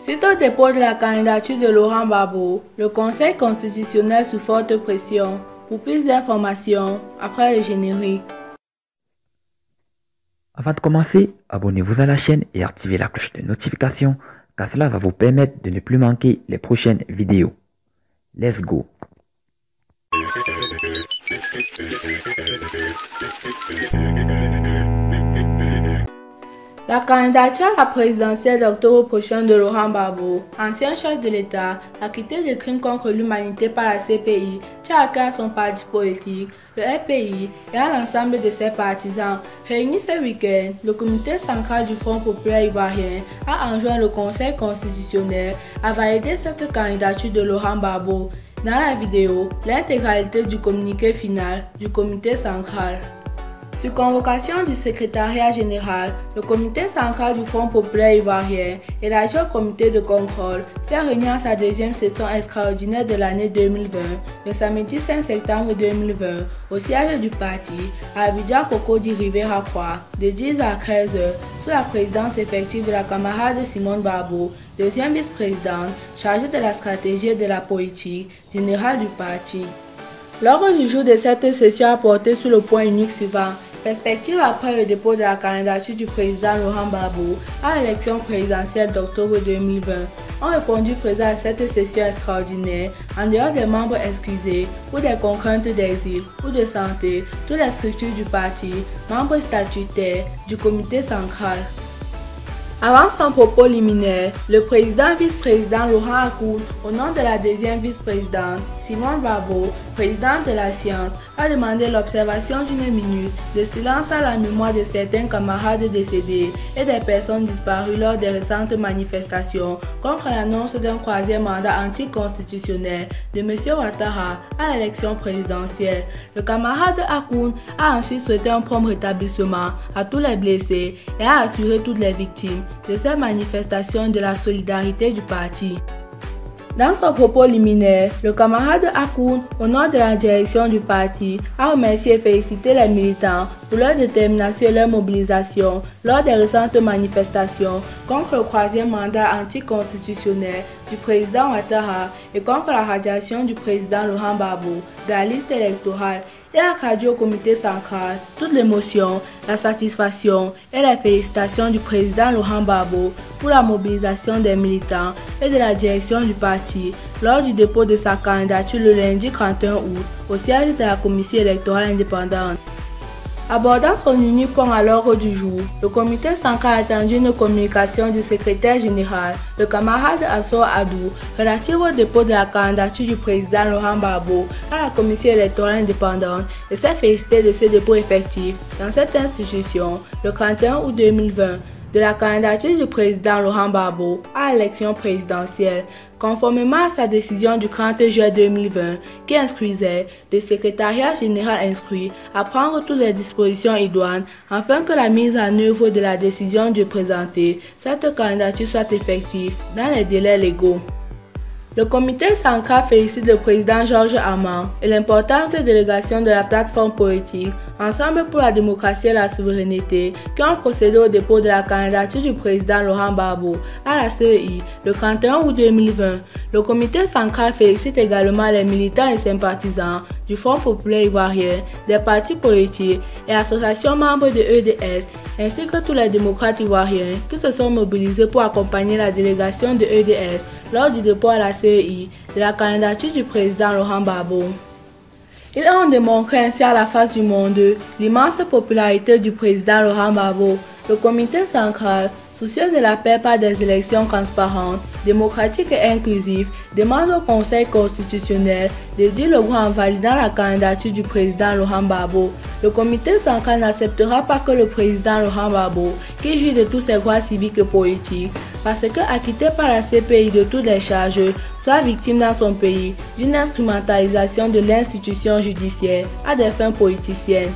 Suite au dépôt de la candidature de Laurent Gbagbo, le Conseil constitutionnel sous forte pression. Pour plus d'informations, après le générique. Avant de commencer, abonnez-vous à la chaîne et activez la cloche de notification, car cela va vous permettre de ne plus manquer les prochaines vidéos. Let's go! La candidature à la présidentielle d'octobre prochain de Laurent Gbagbo, ancien chef de l'État, acquitté de crimes contre l'humanité par la CPI, tient à cœur son parti politique, le FPI, et à l'ensemble de ses partisans. Réunis ce week-end, le comité central du Front populaire ivoirien a enjoint le Conseil constitutionnel à valider cette candidature de Laurent Gbagbo. Dans la vidéo, l'intégralité du communiqué final du comité central. Sur convocation du secrétariat général, le comité central du Front populaire ivoirien et l'adjoint comité de contrôle s'est réuni à sa deuxième session extraordinaire de l'année 2020, le samedi 5 septembre 2020, au siège du parti, à Abidjan Cocody Rivera Croix, de 10 à 13 h, sous la présidence effective de la camarade Simone Gbagbo, deuxième vice-présidente, chargée de la stratégie et de la politique générale du parti. L'ordre du jour de cette session a porté sur le point unique suivant. Perspective après le dépôt de la candidature du président Laurent Gbagbo à l'élection présidentielle d'octobre 2020, ont répondu présents à cette session extraordinaire, en dehors des membres excusés pour des contraintes d'exil ou de santé, toutes les structures du parti, membres statutaires du comité central. Avant son propos liminaire, le président vice-président Laurent Akoun, au nom de la deuxième vice-présidente Simone Gbagbo, présidente de la science, a demandé l'observation d'une minute de silence à la mémoire de certains camarades décédés et des personnes disparues lors des récentes manifestations contre l'annonce d'un troisième mandat anticonstitutionnel de M. Ouattara à l'élection présidentielle. Le camarade Akoun a ensuite souhaité un prompt rétablissement à tous les blessés et a assuré toutes les victimes de ces manifestations de la solidarité du parti. Dans son propos liminaire, le camarade Akoun, au nom de la direction du parti, a remercié et félicité les militants pour leur détermination et leur mobilisation lors des récentes manifestations contre le troisième mandat anticonstitutionnel du président Ouattara et contre la radiation du président Laurent Gbagbo de la liste électorale. Il a traduit au comité central toute l'émotion, la satisfaction et les félicitations du président Laurent Gbagbo pour la mobilisation des militants et de la direction du parti lors du dépôt de sa candidature le lundi 31 août au siège de la commission électorale indépendante. Abordant son unique point à l'ordre du jour, le comité central a attendu une communication du secrétaire général, le camarade Assor Adou, relative au dépôt de la candidature du président Laurent Gbagbo à la commission électorale indépendante et s'est félicité de ce dépôt effectif dans cette institution le 31 août 2020 de la candidature du président Laurent Gbagbo à l'élection présidentielle, conformément à sa décision du 30 juin 2020 qui instruisait le secrétariat général instruit à prendre toutes les dispositions idoines afin que la mise en œuvre de la décision de présenter cette candidature soit effective dans les délais légaux. Le comité central félicite le président Georges Amand et l'importante délégation de la plateforme politique Ensemble pour la démocratie et la souveraineté qui ont procédé au dépôt de la candidature du président Laurent Gbagbo à la CEI le 31 août 2020. Le comité central félicite également les militants et sympathisants du Front populaire ivoirien, des partis politiques et associations membres de EDS, ainsi que tous les démocrates ivoiriens qui se sont mobilisés pour accompagner la délégation de EDS lors du dépôt à la CEI de la candidature du président Laurent Gbagbo. Ils ont démontré ainsi à la face du monde l'immense popularité du président Laurent Gbagbo. Le comité central, soucieux de la paix par des élections transparentes, démocratiques et inclusives, demande au Conseil constitutionnel de dire le goût en validant la candidature du président Laurent Gbagbo. Le comité central n'acceptera pas que le président Laurent Gbagbo, qui jouit de tous ses droits civiques et politiques, parce que acquitté par la CPI de toutes les charges, soit victime dans son pays d'une instrumentalisation de l'institution judiciaire à des fins politiciennes.